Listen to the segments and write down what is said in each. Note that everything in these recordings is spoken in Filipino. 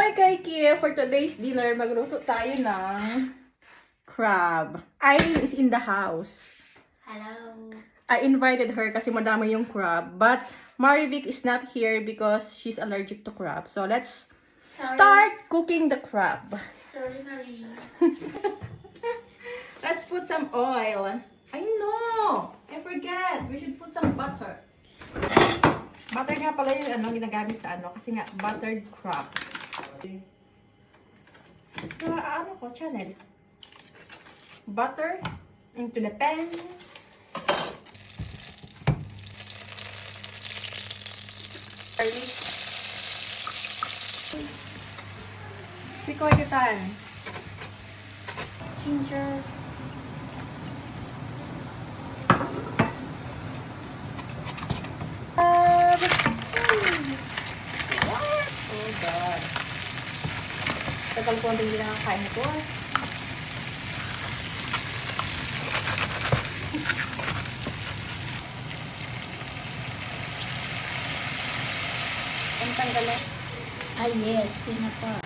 Hi, Kaiki! For today's dinner, magluto tayo ng crab. Irene is in the house. Hello. I invited her kasi madami yung crab. But Marivic is not here because she's allergic to crab. So let's start cooking the crab. Sorry, Marie. Let's put some oil. I know! I forget. We should put some butter. Butter nga pala yung ginagamit sa kasi nga buttered crab. So, channel. Butter into the pan. Sikoy kita. Ginger. Oh God. Tagal ko hindi nakakain ito. Ang tanggalin. Ah, yes. Tinapa.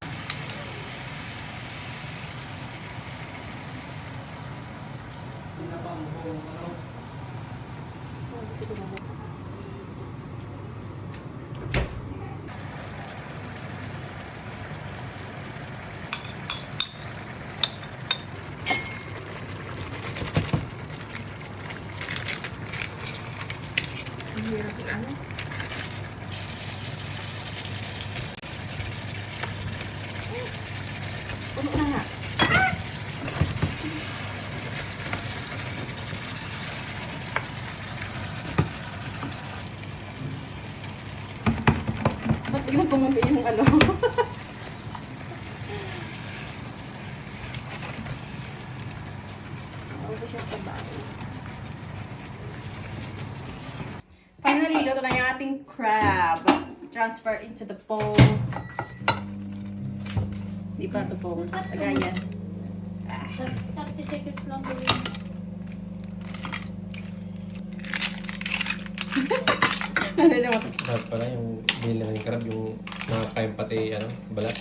Puno na nga. Ba't biglang pumunti yung ano? Finally, luto na yung ating crab. Transfer into the bowl. Di pa ito bowl. Lagayan. 30 seconds lang po yun. Dapat pala yung binili ng crab, yung nakakain pati balat.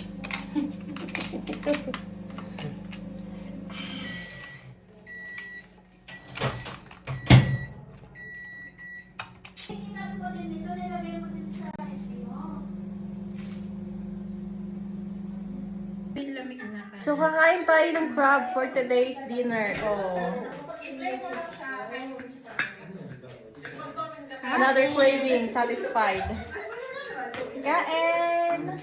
So, kakain tayo ng crab for today's dinner. Oh. Another craving satisfied. Kain!